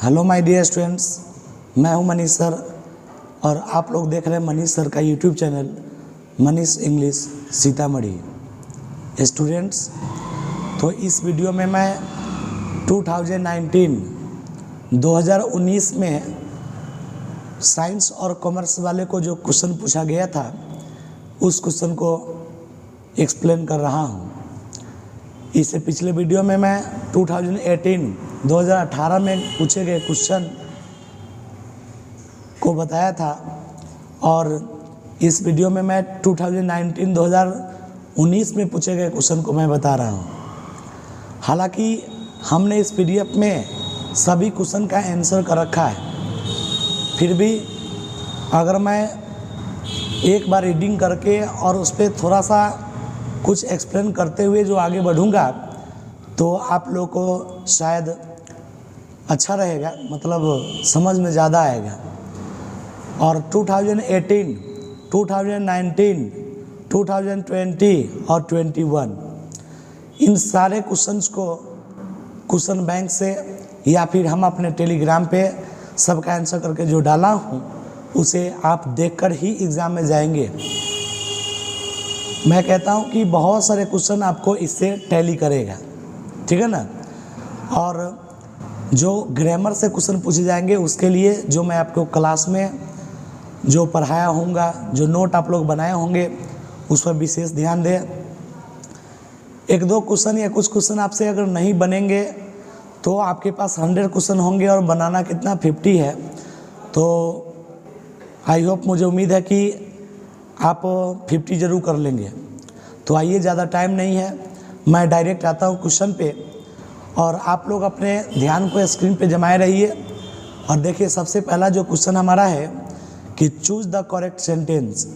Hello my dear students, मैं हूं Manish sir और आप लोग देख रहे हैं मनीष सर का YouTube channel Manish English Sitamarhi. Students, तो इस वीडियो में मैं 2019 में साइंस और कॉमर्स वाले को जो क्वेश्चन पूछा गया था उस क्वेश्चन को एक्सप्लेन कर रहा हूं। इससे पिछले वीडियो में मैं 2018 में पूछे गए क्वेश्चन को बताया था और इस वीडियो में मैं 2019 में पूछे गए क्वेश्चन को मैं बता रहा हूं। हालांकि हमने इस पीडीएफ में सभी क्वेश्चन का आंसर कर रखा है, फिर भी अगर मैं एक बार रीडिंग करके और उस पर थोड़ा सा कुछ एक्सप्लेन करते हुए जो आगे बढ़ूंगा तो आप लोग को शायद अच्छा रहेगा, मतलब समझ में ज़्यादा आएगा। और 2018, 2019, 2020 और 21 इन सारे क्वेश्चंस को क्वेश्चन बैंक से या फिर हम अपने टेलीग्राम पे सबका आंसर करके जो डाला हूँ उसे आप देखकर ही एग्ज़ाम में जाएंगे। मैं कहता हूँ कि बहुत सारे क्वेश्चन आपको इससे टैली करेगा, ठीक है ना। और जो ग्रामर से क्वेश्चन पूछे जाएंगे उसके लिए जो मैं आपको क्लास में जो पढ़ाया होऊंगा, जो नोट आप लोग बनाए होंगे उस पर विशेष ध्यान दें। एक दो क्वेश्चन या कुछ क्वेश्चन आपसे अगर नहीं बनेंगे तो आपके पास 100 क्वेश्चन होंगे और बनाना कितना 50 है। तो आई होप, मुझे उम्मीद है कि आप 50 ज़रूर कर लेंगे। तो आइए, ज़्यादा टाइम नहीं है, मैं डायरेक्ट आता हूँ क्वेश्चन पे और आप लोग अपने ध्यान को स्क्रीन पे जमाए रहिए। और देखिए, सबसे पहला जो क्वेश्चन हमारा है कि चूज़ द करेक्ट सेंटेंस,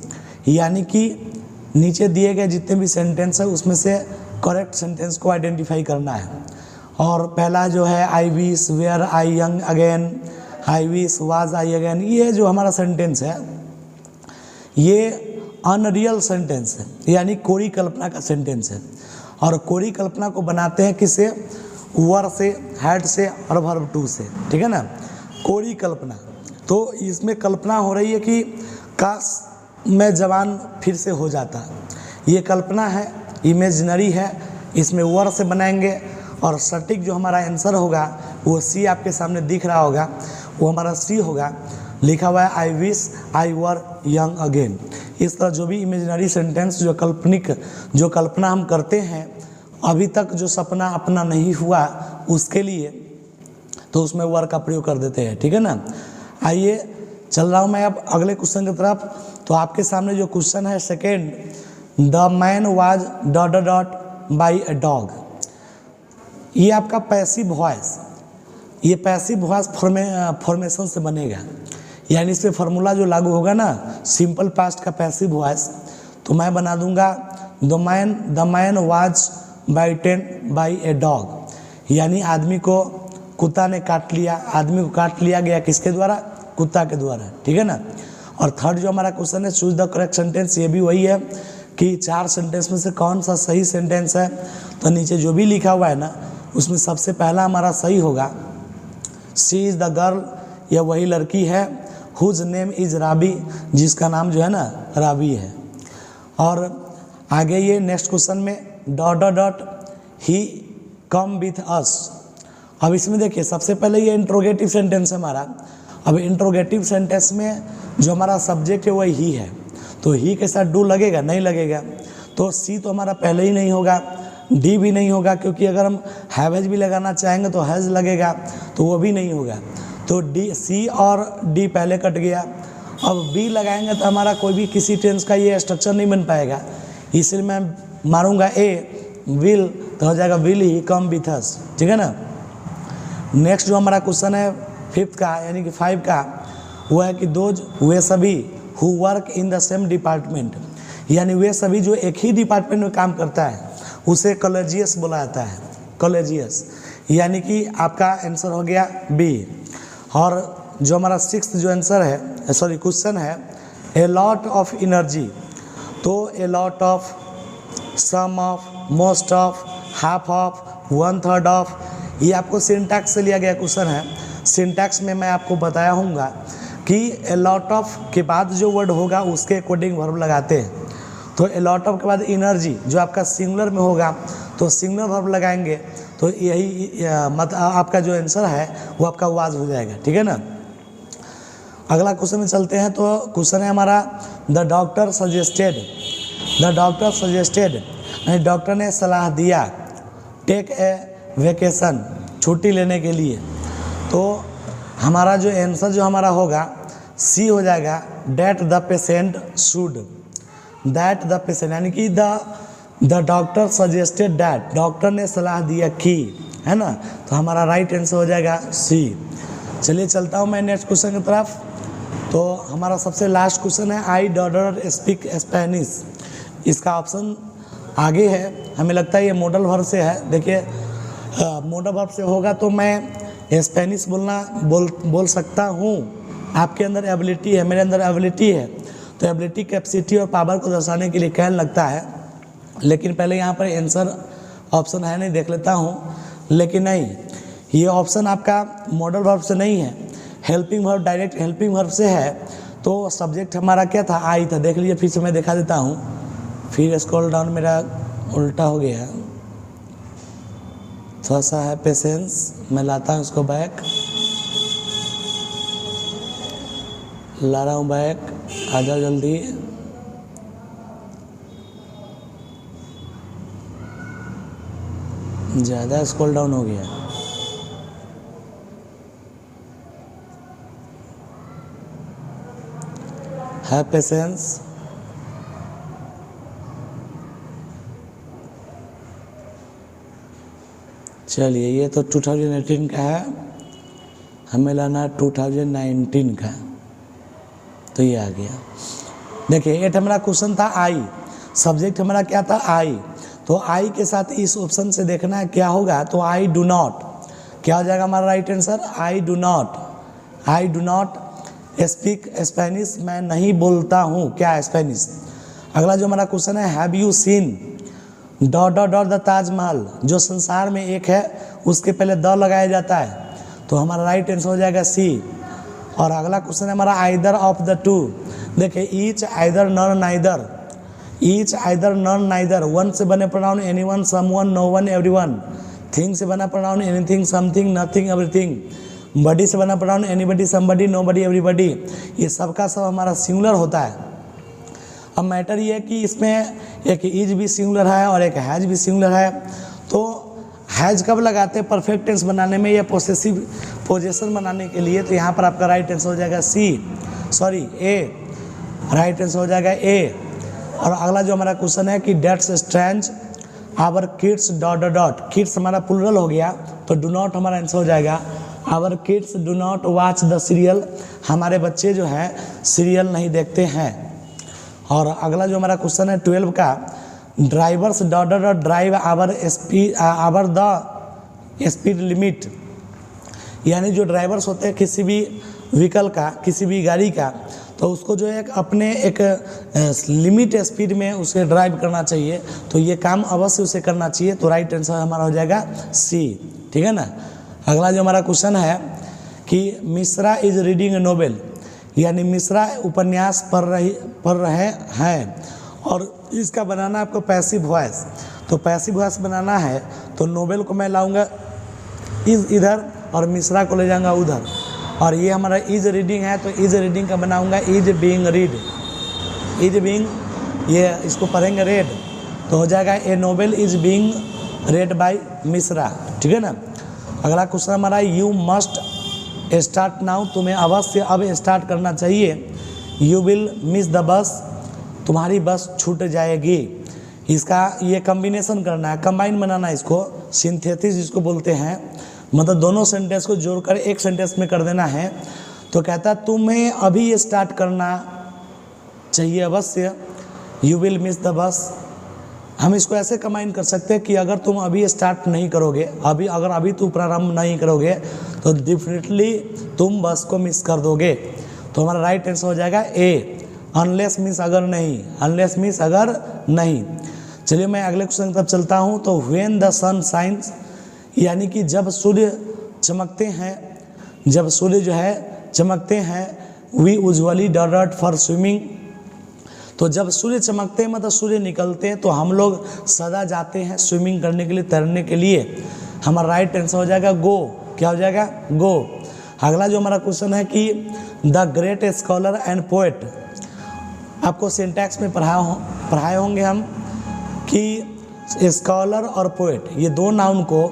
यानी कि नीचे दिए गए जितने भी सेंटेंस है उसमें से करेक्ट सेंटेंस को आइडेंटिफाई करना है। और पहला जो है I wish were I young again, I wish was I again, ये जो हमारा सेंटेंस है ये अनरियल सेंटेंस है, यानी कोरी कल्पना का सेंटेंस है। और कोरी कल्पना को बनाते हैं किससे? वर्ब से, हेड से और वर्ब टू से, ठीक है ना। कोरी कल्पना, तो इसमें कल्पना हो रही है कि काश मैं जवान फिर से हो जाता। ये कल्पना है, इमेजिनरी है, इसमें वर्ब से बनाएंगे और सटीक जो हमारा आंसर होगा वो सी आपके सामने दिख रहा होगा, वो हमारा सी होगा। लिखा हुआ है I wish I were young again. इस तरह जो भी इमेजिनरी सेंटेंस जो काल्पनिक जो कल्पना हम करते हैं अभी तक जो सपना अपना नहीं हुआ उसके लिए, तो उसमें वर का प्रयोग कर देते हैं, ठीक है ना। आइए, चल रहा हूँ मैं अब अगले क्वेश्चन की तरफ। तो आपके सामने जो क्वेश्चन है second, the man was dot dot by a dog. ये आपका पैसिव वॉइस, ये पैसिव वॉइस फॉर्मेशन से बनेगा, यानी इस पर फार्मूला जो लागू होगा ना, सिंपल पास्ट का पैसिव वॉइस, तो मैं बना दूंगा the man was bitten by a dog, यानी आदमी को कुत्ता ने काट लिया, आदमी को काट लिया गया किसके द्वारा? कुत्ता के द्वारा, ठीक है ना। और थर्ड जो हमारा क्वेश्चन है चूज द करेक्ट सेंटेंस, ये भी वही है कि 4 सेंटेंस में से कौन सा सही सेंटेंस है। तो नीचे जो भी लिखा हुआ है ना उसमें सबसे पहला हमारा सही होगा सी इज़ द गर्ल, यह वही लड़की है, हुज नेम इज़ राबी, जिसका नाम जो है ना राबी है। और आगे ये नेक्स्ट क्वेश्चन में dot dot dot he come with us. अब इसमें देखिए, सबसे पहले ये इंट्रोगेटिव सेंटेंस है हमारा। अब इंट्रोगेटिव सेंटेंस में जो हमारा सब्जेक्ट है वही ही है, तो ही के साथ डू लगेगा? नहीं लगेगा। तो सी तो हमारा पहले ही नहीं होगा, डी भी नहीं होगा, क्योंकि अगर हम हैवेज भी लगाना चाहेंगे तो हैज लगेगा, तो वो भी नहीं होगा। तो डी, सी और डी पहले कट गया। अब बी लगाएंगे तो हमारा कोई भी किसी टेंस का ये स्ट्रक्चर नहीं बन पाएगा, इसलिए मैं मारूंगा ए विल, तो हो जाएगा will he come with us, ठीक है ना। नेक्स्ट जो हमारा क्वेश्चन है 5th का, यानी कि 5 का, वो है कि दोज वे सभी who work in the same department, यानी वे सभी जो एक ही डिपार्टमेंट में काम करता है उसे कॉलेजियस बोला जाता है, कॉलेजियस, यानी कि आपका आंसर हो गया बी। और जो हमारा 6th जो आंसर है, सॉरी क्वेश्चन है, ए लॉट ऑफ एनर्जी, तो a lot of, some of, most of, half of, 1/3 of, ये आपको सिंटैक्स से लिया गया क्वेश्चन है। सिंटैक्स में मैं आपको बताया हूँगा कि ए लॉट ऑफ के बाद जो वर्ड होगा उसके अकॉर्डिंग वर्ब लगाते हैं। तो ए लॉट ऑफ के बाद एनर्जी जो आपका सिंगुलर में होगा तो सिंगुलर वर्ब लगाएंगे, तो यही आपका जो आंसर है वो आपका वाज हो जाएगा। ठीक है ना। अगला क्वेश्चन में चलते हैं। तो क्वेश्चन है हमारा द डॉक्टर सजेस्टेड यानी डॉक्टर ने सलाह दिया टेक ए वेकेशन, छुट्टी लेने के लिए। तो हमारा जो आंसर जो हमारा होगा सी हो जाएगा that the patient should, that the patient यानी कि the doctor suggested that, doctor ने सलाह दिया कि, है ना। तो हमारा राइट आंसर हो जाएगा सी। चलिए चलता हूँ मैं नेक्स्ट क्वेश्चन की तरफ। तो हमारा सबसे लास्ट क्वेश्चन है आई डॉटर स्पीक स्पेनिश। इसका ऑप्शन आगे है, हमें लगता है ये मॉडल वर्ब से है। देखिए मॉडल वर्ब से होगा तो मैं स्पेनिश बोल सकता हूँ। आपके अंदर एबिलिटी है, मेरे अंदर एबिलिटी है, तो एबिलिटी कैपेसिटी और पावर को दर्शाने के लिए कहने लगता है। लेकिन पहले यहाँ पर आंसर ऑप्शन है नहीं, देख लेता हूँ। लेकिन नहीं, ये ऑप्शन आपका मॉडल वर्ब से नहीं है, helping verb, direct helping verb से है। तो सब्जेक्ट हमारा क्या था, आई था। देख लीजिए, फिर से मैं दिखा देता हूँ। फिर स्क्रॉल डाउन मेरा उल्टा हो गया, थोड़ा सा है पेशेंस, मैं लाता हूँ इसको बैक, ला रहा हूँ बैक, आ जाओ जल्दी। ज़्यादा स्क्रॉल डाउन हो गया। है पेशेंस, चलिए ये तो 2018 का है, हमें लाना 2019 का, तो ये आ गया। देखिए ये हमारा क्वेश्चन था आई, सब्जेक्ट हमारा क्या था आई। तो आई के साथ इस ऑप्शन से देखना है क्या होगा। तो आई डू नॉट, क्या हो जाएगा हमारा right answer, I do not speak Spanish, मैं नहीं बोलता हूँ क्या स्पेनिश। अगला जो हमारा क्वेश्चन है have you seen dot dot dot the Taj Mahal, जो संसार में एक है उसके पहले द लगाया जाता है, तो हमारा राइट आंसर हो जाएगा सी। और अगला क्वेश्चन है हमारा आइदर ऑफ द टू। देखिए each either none neither, each either none neither, one से बने pronoun anyone, someone, no one, everyone. Thing से बना pronoun anything, something, nothing, everything. Body से बना pronoun anybody, somebody, nobody, everybody. ये सबका सब हमारा सिंगुलर होता है। अब मैटर ये है कि इसमें एक इज भी सिंगुलर है और एक हैज भी सिंगुलर है। तो हैज कब लगाते हैं, परफेक्ट टेंस बनाने में या पोजेशन बनाने के लिए। तो यहाँ पर आपका राइट आंसर हो जाएगा ए, राइट आंसर हो जाएगा ए। और अगला जो हमारा क्वेश्चन है कि that's strange our kids dot dot dot, kids हमारा प्लूरल हो गया तो डू नॉट हमारा आंसर हो जाएगा our kids do not watch the serial, हमारे बच्चे जो हैं सीरियल नहीं देखते हैं। और अगला जो हमारा क्वेश्चन है 12 का drivers dot dot drive over the speed limit, यानी जो ड्राइवर्स होते हैं किसी भी व्हीकल का, किसी भी गाड़ी का, तो उसको जो है अपने एक लिमिट स्पीड में उसे ड्राइव करना चाहिए। तो ये काम अवश्य उसे करना चाहिए। तो राइट आंसर हमारा हो जाएगा सी। ठीक है ना। अगला जो हमारा क्वेश्चन है कि Mishra is reading A novel, यानी मिश्रा उपन्यास पढ़ रहे हैं और इसका बनाना आपको पैसिव वॉइस। तो पैसिव वॉइस बनाना है तो नोवेल को मैं लाऊंगा इधर और मिश्रा को ले जाऊंगा उधर। और ये हमारा इज रीडिंग है तो इज रीडिंग का बनाऊंगा is being read, is being, ये इसको पढ़ेंगे रेड, तो हो जाएगा a novel is being read by Mishra. ठीक है ना। अगला क्वेश्चन हमारा यू मस्ट स्टार्ट नाउ, तुम्हें अवश्य अब स्टार्ट करना चाहिए। You will miss the bus, तुम्हारी बस छूट जाएगी। इसका ये कम्बिनेशन करना है, कंबाइन बनाना है इसको, सिंथेसिस जिसको बोलते हैं, मतलब दोनों सेंटेंस को जोड़कर एक सेंटेंस में कर देना है। तो कहता है तुम्हें अभी स्टार्ट करना चाहिए अवश्य, you will miss the bus. हम इसको ऐसे कंबाइन कर सकते हैं कि अगर तुम अभी स्टार्ट नहीं करोगे, अगर अभी तुम प्रारंभ नहीं करोगे तो डेफिनेटली तुम बस को मिस कर दोगे। तो हमारा राइट आंसर हो जाएगा ए, अनलेस मीन्स अगर नहीं, अनलेस मीन्स अगर नहीं। चलिए मैं अगले क्वेश्चन की तरफ चलता हूँ। तो व्हेन द सन शाइन्स, यानी कि जब सूर्य चमकते हैं, जब सूर्य जो है चमकते हैं, we usually do not for swimming. तो जब सूर्य चमकते हैं मतलब सूर्य निकलते हैं तो हम लोग सदा जाते हैं स्विमिंग करने के लिए, तैरने के लिए। हमारा राइट आंसर हो जाएगा गो। क्या हो जाएगा? गो। अगला जो हमारा क्वेश्चन है कि the great scholar and poet, आपको सिंटैक्स में पढ़ाए होंगे हम कि स्कॉलर और पोएट ये दो नाउन को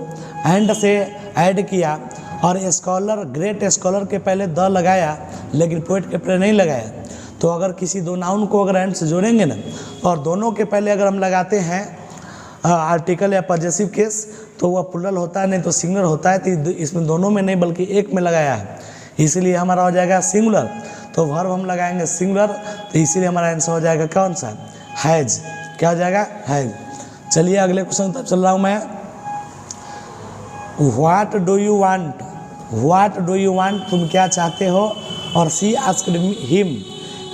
एंड से ऐड किया और स्कॉलर, ग्रेट स्कॉलर के पहले द लगाया लेकिन पोएट के पहले नहीं लगाया। तो अगर किसी दो नाउन को अगर एंड से जोड़ेंगे ना और दोनों के पहले अगर हम लगाते हैं आर्टिकल या पॉजेसिव केस तो वह प्लूरल होता है, नहीं तो सिंगुलर होता है। तो इसमें दोनों में नहीं बल्कि एक में लगाया है, इसीलिए हमारा हो जाएगा सिंगुलर। तो वर्ब हम लगाएंगे सिंगुलर, तो इसीलिए हमारा आंसर हो जाएगा कौन सा? हैज। क्या हो जाएगा? हैज। चलिए अगले क्वेश्चन तक चल रहा हूँ मैं। What do you want, what do you want, तुम क्या चाहते हो। और सी आस्क्ड हिम,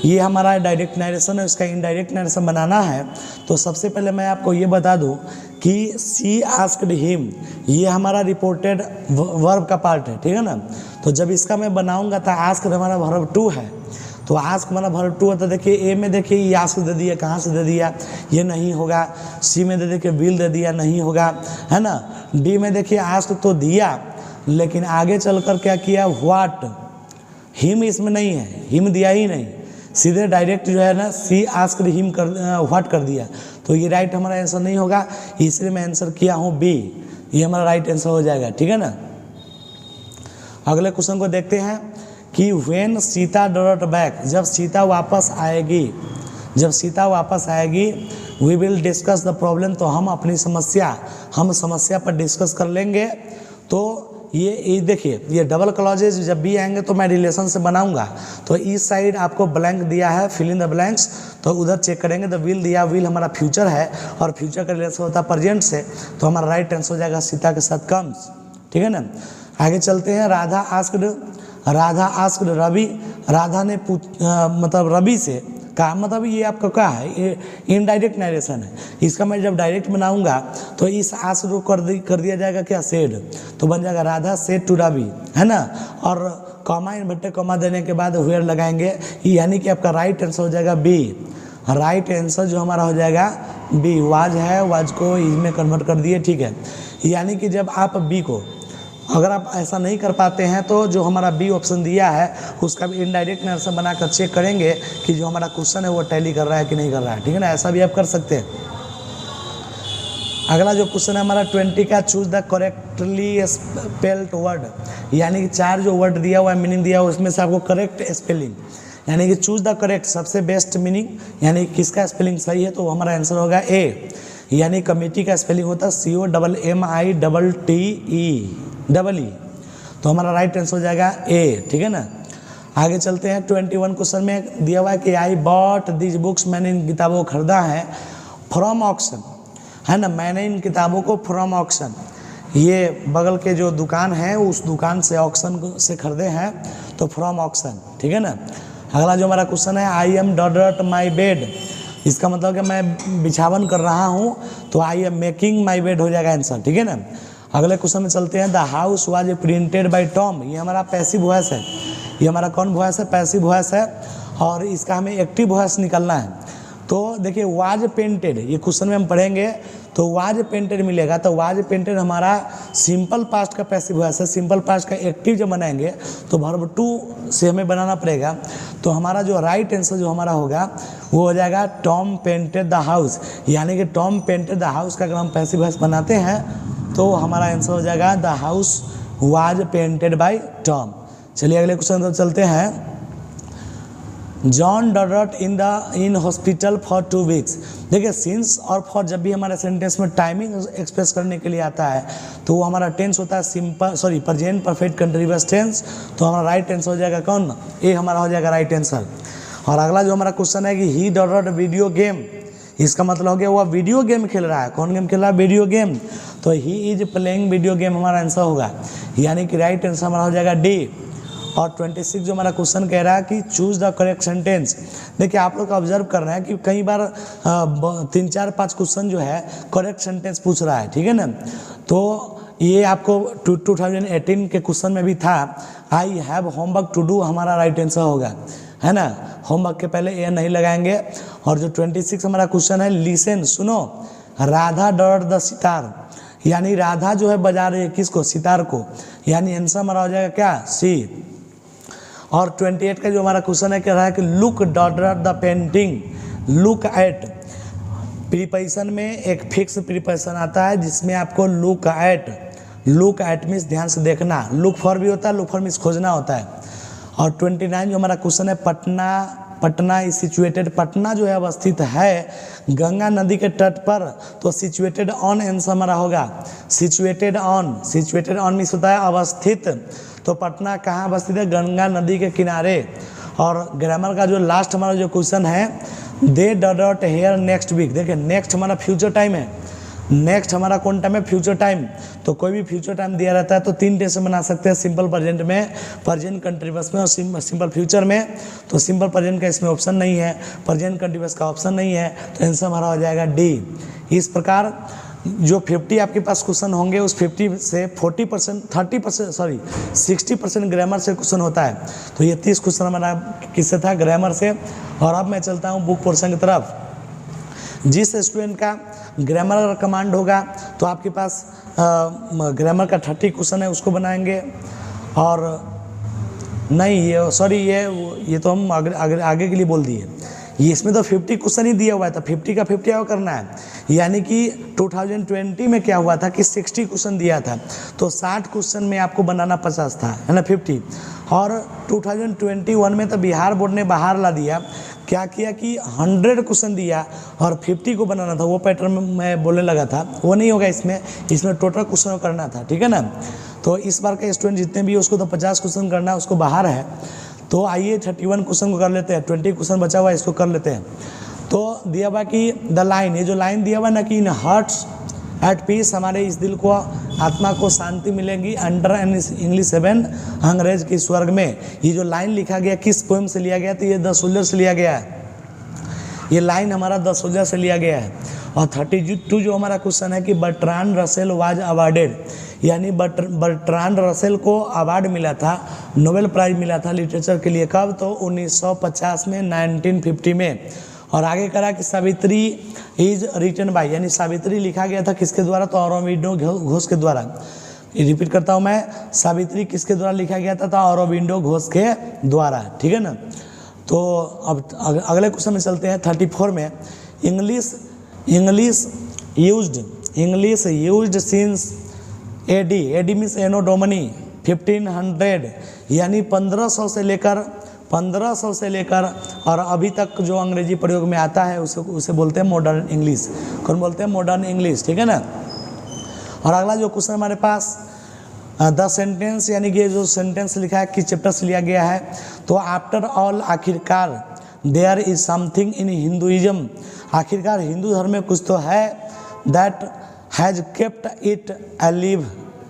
ये हमारा डायरेक्ट नरेशन है, इसका इनडायरेक्ट नरेशन बनाना है। तो सबसे पहले मैं आपको ये बता दूं कि सी आस्क्ड हिम ये हमारा रिपोर्टेड वर्ब का पार्ट है, ठीक है ना। तो जब इसका मैं बनाऊंगा तो आस्क्ड हमारा वर्ब 2 है, तो आस्क हमारा वर्ब 2 है। तो देखिए ए में देखिए ये आस्क दे दिया, कहाँ से दे दिया, ये नहीं होगा। सी में देखिए विल दे दिया, नहीं होगा, है ना। डी में देखिए आस्क तो दिया लेकिन आगे चलकर क्या किया, व्हाट, हिम इसमें नहीं है, हिम दिया ही नहीं, सीधे डायरेक्ट जो है ना सी आस्क्ड हिम कर व्हाट कर दिया। तो ये राइट हमारा आंसर नहीं होगा, इसलिए मैं आंसर किया हूँ बी, ये हमारा राइट आंसर हो जाएगा, ठीक है ना। अगले क्वेश्चन को देखते हैं कि व्हेन सीता डॉट बैक, जब सीता वापस आएगी, जब सीता वापस आएगी, we will discuss the problem, तो हम अपनी समस्या, हम समस्या पर डिस्कस कर लेंगे। तो ये देखिए ये डबल क्लॉजेज जब भी आएंगे तो मैं रिलेशन से बनाऊंगा। तो इस साइड आपको ब्लैंक दिया है, फिल इन द ब्लैंक्स, तो उधर चेक करेंगे। तो विल दिया, विल हमारा फ्यूचर है और फ्यूचर का रिलेशन होता है प्रेजेंट से, तो हमारा राइट आंसर हो जाएगा सीता के साथ कम्स, ठीक है ना। आगे चलते हैं। राधा आस्क्ड रवि, राधा ने मतलब रवि से कहा, मतलब ये आपका क्या है, ये इनडायरेक्ट नरेशन है। इसका मैं जब डायरेक्ट बनाऊंगा तो इस आस्क को कर दिया जाएगा क्या, सेड, तो बन जाएगा राधा सेड टू रवि, है ना। और कॉमा इन्वर्टेड कॉमा देने के बाद वेयर लगाएंगे, यानी कि आपका राइट आंसर हो जाएगा बी। राइट आंसर जो हमारा हो जाएगा बी। वाज है, वाज को इज में कन्वर्ट कर दिए, ठीक है। यानी कि जब आप बी को, अगर आप ऐसा नहीं कर पाते हैं तो जो हमारा बी ऑप्शन दिया है उसका भी इनडायरेक्ट नरेशन बनाकर चेक करेंगे कि जो हमारा क्वेश्चन है वो टैली कर रहा है कि नहीं कर रहा है, ठीक है ना। ऐसा भी आप कर सकते हैं। अगला जो क्वेश्चन है हमारा 20 का, choose the correctly spelled word, यानी कि 4 जो वर्ड दिया हुआ है, मीनिंग दिया हुआ, उसमें से आपको करेक्ट स्पेलिंग, यानी कि चूज द करेक्ट, सबसे बेस्ट मीनिंग, यानी किसका स्पेलिंग सही है, तो हमारा आंसर होगा ए। यानी कमेटी का स्पेलिंग होता है COMMITTE, तो हमारा राइट आंसर हो जाएगा ए, ठीक है ना। आगे चलते हैं। 21 क्वेश्चन में दिया हुआ है कि आई बॉट दिस बुक्स, मैंने इन किताबों को खरीदा है, फ्रॉम ऑक्शन, है ना। मैंने इन किताबों को फ्रॉम ऑक्शन, ये बगल के जो दुकान है उस दुकान से, ऑक्शन से खरीदे हैं, तो फ्रॉम ऑक्शन, ठीक है ना। अगला जो हमारा क्वेश्चन है, I am dot my bed, इसका मतलब कि मैं बिछावन कर रहा हूँ, तो I am making my bed हो जाएगा आंसर, ठीक है ना। अगले क्वेश्चन में चलते हैं। The house was printed by Tom, ये हमारा पैसिव वॉइस है, ये हमारा कौन वॉइस है, पैसिव वॉइस है, और इसका हमें एक्टिव वॉइस निकालना है। तो देखिए वाज पेंटेड, ये क्वेश्चन में हम पढ़ेंगे तो वाज पेंटेड मिलेगा, तो वाज पेंटेड हमारा सिंपल पास्ट का पैसिव वॉइस है। सिंपल पास्ट का एक्टिव जब बनाएंगे तो वर्ब 2 से हमें बनाना पड़ेगा। तो हमारा जो राइट आंसर जो हमारा होगा वो हो जाएगा टॉम पेंटेड द हाउस, यानी कि टॉम पेंटेड द हाउस का अगर हम पैसिव वॉइस बनाते हैं तो हमारा आंसर हो जाएगा the house was painted bye Tom. चलिए अगले क्वेश्चन पर चलते हैं। John dot in hospital for 2 weeks, देखिए सिंस और फॉर जब भी हमारे सेंटेंस में टाइमिंग एक्सप्रेस करने के लिए आता है तो वो हमारा टेंस होता है प्रेजेंट परफेक्ट कंटिन्यूअस टेंस, तो हमारा राइट आंसर हो जाएगा कौन, ए हमारा हो जाएगा राइट आंसर। और अगला जो हमारा क्वेश्चन है कि ही डॉट वीडियो गेम, इसका मतलब हो गया वो वीडियो गेम खेल रहा है। कौन गेम खेल रहा है, वीडियो गेम, तो he is playing video game हमारा आंसर होगा, यानी कि राइट आंसर हमारा हो जाएगा डी। और 26 जो हमारा क्वेश्चन कह रहा है कि चूज द करेक्ट सेंटेंस, देखिए आप लोग ऑब्जर्व कर रहे हैं कि कई बार 3, 4, 5 क्वेश्चन जो है करेक्ट सेंटेंस पूछ रहा है, ठीक है ना। तो ये आपको 2018 के क्वेश्चन में भी था, I have homework to do हमारा राइट आंसर होगा, है ना। होमवर्क के पहले ये नहीं लगाएंगे। और जो 26 हमारा क्वेश्चन है, लिसन सुनो, राधा डॉट द सितार, यानी राधा जो है बजा रही है किसको, सितार को, यानी आंसर हमारा हो जाएगा क्या, सी। और 28 का जो हमारा क्वेश्चन है कह रहा है कि look dot the painting, look at, preposition में एक फिक्स प्रीपोजिशन आता है जिसमें आपको लुक एट मीन्स ध्यान से देखना, लुक फॉर भी होता है, लुक फॉर मीन्स खोजना होता है। और 29 जो हमारा क्वेश्चन है, पटना इज सिचुएटेड, पटना जो है अवस्थित है गंगा नदी के तट पर, तो सिचुएटेड ऑन आंसर हमारा होगा, सिचुएटेड ऑन मीन्स होता है अवस्थित, तो पटना कहाँ अवस्थित है, गंगा नदी के किनारे। और ग्रामर का जो लास्ट हमारा जो क्वेश्चन है, दे डॉट हेयर नेक्स्ट वीक, देखिए नेक्स्ट हमारा फ्यूचर टाइम है, नेक्स्ट हमारा कौन टाइम है, फ्यूचर टाइम। तो कोई भी फ्यूचर टाइम दिया रहता है तो 3 टेंस बना सकते हैं, सिंपल प्रेजेंट में, प्रेजेंट कंटिन्यूअस में और सिंपल फ्यूचर में। तो सिंपल प्रेजेंट का इसमें ऑप्शन नहीं है, प्रेजेंट कंटिन्यूअस का ऑप्शन नहीं है, तो आंसर हमारा हो जाएगा डी। इस प्रकार जो 50 आपके पास क्वेश्चन होंगे उस 50 से 60% ग्रामर से क्वेश्चन होता है। तो ये 30 क्वेश्चन हमारा किससे था, ग्रामर से। और अब मैं चलता हूँ बुक पोर्शन की तरफ। जिस स्टूडेंट का ग्रामर का कमांड होगा तो आपके पास ग्रामर का 30 क्वेश्चन है उसको बनाएंगे। और नहीं ये तो हम आगे के लिए बोल दिए, ये इसमें तो 50 क्वेश्चन ही दिया हुआ है, तो 50 का 50 और करना है। यानी कि 2020 में क्या हुआ था कि 60 क्वेश्चन दिया था, तो 60 क्वेश्चन में आपको बनाना 50 था, है ना, 50। और 2021 में तो बिहार बोर्ड ने बाहर ला दिया, क्या किया कि 100 क्वेश्चन दिया और 50 को बनाना था, वो पैटर्न में मैं बोलने लगा था, वो नहीं होगा इसमें टोटल क्वेश्चन करना था, ठीक है ना। तो इस बार के स्टूडेंट जितने भी उसको तो 50 क्वेश्चन करना है, उसको बाहर है। तो आइए 31 क्वेश्चन को कर लेते हैं, 20 क्वेश्चन बचा हुआ है इसको कर लेते हैं। तो दिया हुआ कि द लाइन, ये जो लाइन दिया हुआ ना कि इन हार्ट्स एट पीस, हमारे इस दिल को आत्मा को शांति मिलेगी अंडर एन इंग्लिश हेवन, अंग्रेज की स्वर्ग में। ये जो लाइन लिखा गया किस पोएम से लिया गया, तो ये द सोल्जर से लिया गया है, ये लाइन हमारा द सोल्जर से लिया गया है। और 32 जो हमारा क्वेश्चन है कि बर्ट्रांड रसेल वाज अवार्डेड, यानी बर्ट्रांड रसेल को अवार्ड मिला था, नोबेल प्राइज मिला था लिटरेचर के लिए, कब, तो 1950 में, 1950 में। और आगे करा कि सावित्री इज रिटन बाय, यानी सावित्री लिखा गया था किसके द्वारा, तो ऑरोबिंदो घोष के द्वारा। रिपीट करता हूँ मैं, सावित्री किसके द्वारा लिखा गया था, तो ऑरोबिंदो घोष के द्वारा, ठीक है ना। तो अब अगले क्वेश्चन में चलते हैं 34 में। English used since AD means anno domini 1500, यानी 1500 से लेकर और अभी तक जो अंग्रेजी प्रयोग में आता है उसे बोलते हैं मॉडर्न इंग्लिश। कौन बोलते हैं, मॉडर्न इंग्लिश, ठीक है ना। और अगला जो क्वेश्चन हमारे पास द सेंटेंस, यानी कि जो सेंटेंस लिखा है किस चैप्टर से लिया गया है, तो आफ्टर ऑल, आखिरकार, there is something in Hinduism, आखिरकार हिंदू धर्म में कुछ तो है, that has kept it alive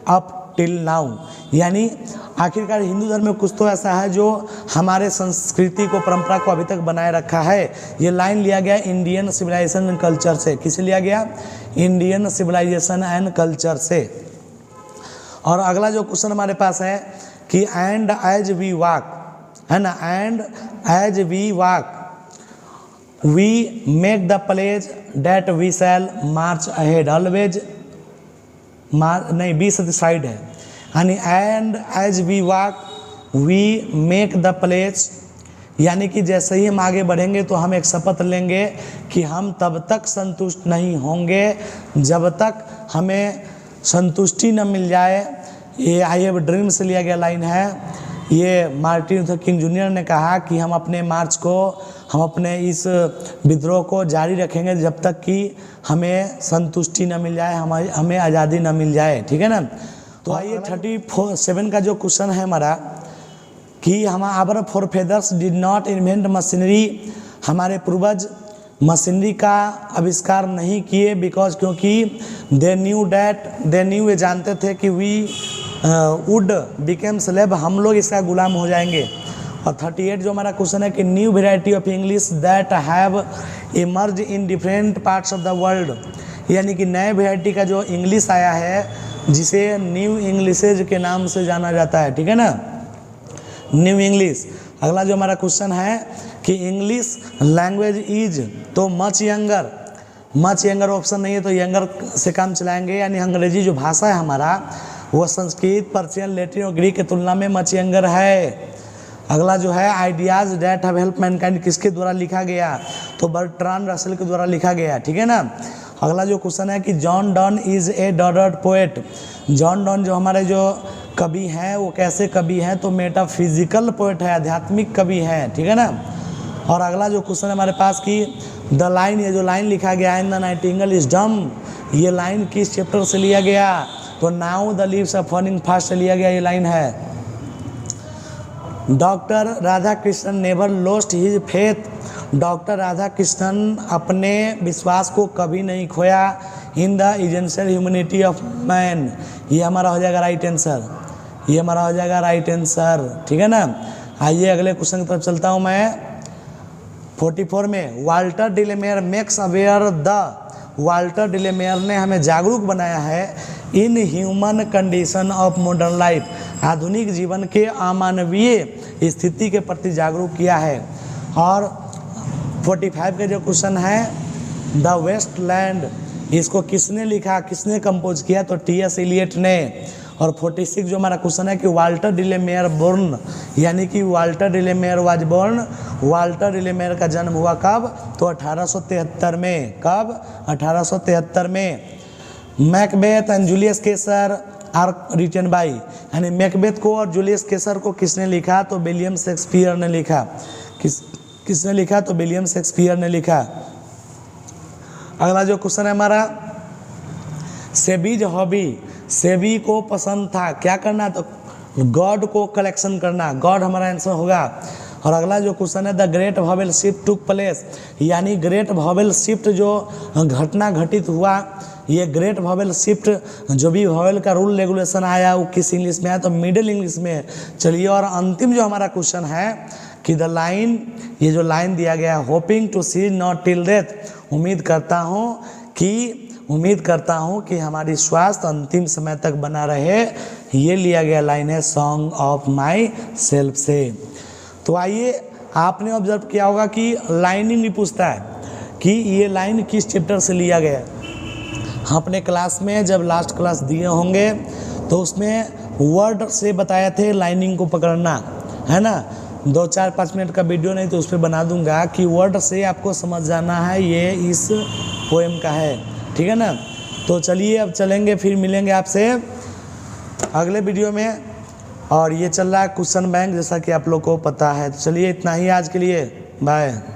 up till now, यानी आखिरकार हिंदू धर्म में कुछ तो ऐसा है जो हमारे संस्कृति को, परंपरा को अभी तक बनाए रखा है। ये लाइन लिया गया इंडियन सिविलाइजेशन एंड कल्चर से, किसे लिया गया, इंडियन सिविलाइजेशन एंड कल्चर से। और अगला जो क्वेश्चन हमारे पास है कि एंड एज वी वॉक, है ना, and as we walk we make the pledge that we shall march ahead, always नहीं, बी सेटिस्फाइड है, यानी and as we walk we make the pledge, यानी कि जैसे ही हम आगे बढ़ेंगे तो हम एक शपथ लेंगे कि हम तब तक संतुष्ट नहीं होंगे जब तक हमें संतुष्टि न मिल जाए। ये आई हैव ड्रीम से लिया गया लाइन है। ये मार्टिन लूथर किंग जूनियर ने कहा कि हम अपने मार्च को, हम अपने इस विद्रोह को जारी रखेंगे जब तक कि हमें संतुष्टि न मिल जाए, हमें आज़ादी न मिल जाए, ठीक है ना। तो आइए 37 का जो क्वेश्चन है हमारा कि हम our forefathers did not invent machinery, हमारे पूर्वज मशीनरी का आविष्कार नहीं किए, बिकॉज क्योंकि दे न्यू ये जानते थे कि वी वुड बिकेम स्लेव, हम लोग इसका गुलाम हो जाएंगे। और 38 जो हमारा क्वेश्चन है कि new variety of English that have emerge in different parts of the world, यानी कि नए वेराइटी का जो इंग्लिश आया है जिसे न्यू इंग्लिशेज के नाम से जाना जाता है, ठीक है ना, न्यू इंग्लिश। अगला जो हमारा क्वेश्चन है कि इंग्लिश लैंग्वेज इज, तो मच यंगर ऑप्शन नहीं है, तो यंगर से काम चलाएंगे, यानी अंग्रेजी जो भाषा है हमारा वो संस्कृत, पर्शियन, लैटिन और ग्रीक की तुलना में मच यंगर है। अगला जो है ideas that have help Mankind किसके द्वारा लिखा गया, तो बर्ट्रांड रसेल के द्वारा लिखा गया, ठीक है ना। अगला जो क्वेश्चन है कि John Donne is a doddered poet, John Donne जो हमारे जो कवि हैं वो कैसे कवि हैं, तो मेटाफिजिकल पोएट है, आध्यात्मिक कवि है, ठीक है ना। और अगला जो क्वेश्चन है हमारे पास कि द लाइन, ये जो लाइन लिखा गया है in the Nightingale is dumb, ये लाइन किस चैप्टर से लिया गया, तो now the leaves are falling fast से लिया गया ये लाइन है। Doctor Radha Krishnan never lost his faith, doctor Radha Krishnan अपने विश्वास को कभी नहीं खोया in the essential humanity of man, ये हमारा हो जाएगा राइट आंसर, ये हमारा हो जाएगा राइट आंसर, ठीक है ना। आइए अगले क्वेश्चन की तरफ चलता हूँ मैं। 44 में Walter de la Mare makes aware the, Walter de la Mare ने हमें जागरूक बनाया है in human condition of modern life, आधुनिक जीवन के अमानवीय स्थिति के प्रति जागरूक किया है। और 45 का जो क्वेश्चन है द वेस्टलैंड, इसको किसने लिखा, किसने कंपोज किया, तो टी.एस. इलियट ने। और 46 जो हमारा क्वेश्चन है कि वाल्टर डिलेमेयर बोर्न, यानी कि वाल्टर डिलेमेयर वाज बोर्न, वाल्टर डिलेमेयर का जन्म हुआ कब, तो 1873 में, कब, 1873 में। Macbeth and Julius Caesar are written by, यानी मैकबेथ को और जूलियस केसर को किसने लिखा, तो विलियम शेक्सपियर ने लिखा, किसने लिखा, तो विलियम शेक्सपियर ने लिखा। अगला जो क्वेश्चन है हमारा सेबीज हॉबी, सेबी को पसंद था क्या करना, तो गॉड को कलेक्शन करना, गॉड हमारा आंसर होगा। और अगला जो क्वेश्चन है the great vowel shift took place, यानी ग्रेट वॉवेल शिफ्ट जो घटना घटित हुआ, ये ग्रेट वॉवेल शिफ्ट जो भी वॉवेल का रूल रेगुलेशन आया वो किस इंग्लिश में आया, तो मिडिल इंग्लिश में। चलिए और अंतिम जो हमारा क्वेश्चन है कि द लाइन, ये जो लाइन दिया गया है hoping to see not till death, उम्मीद करता हूँ कि हमारी स्वास्थ्य अंतिम समय तक बना रहे, ये लिया गया लाइन है सॉन्ग ऑफ माई सेल्फ से। तो आइए आपने ऑब्जर्व किया होगा कि लाइनिंग भी पूछता है कि ये लाइन किस चैप्टर से लिया गया। हम अपने क्लास में जब लास्ट क्लास दिए होंगे तो उसमें वर्ड से बताए थे लाइनिंग को पकड़ना, है ना। 2-4-5 मिनट का वीडियो नहीं तो उस पर बना दूंगा कि वर्ड से आपको समझ जाना है ये इस पोएम का है, ठीक है ना। तो चलिए अब चलेंगे, फिर मिलेंगे आपसे अगले वीडियो में। और ये चल रहा है क्वेश्चन बैंक, जैसा कि आप लोग को पता है। तो चलिए इतना ही आज के लिए, बाय।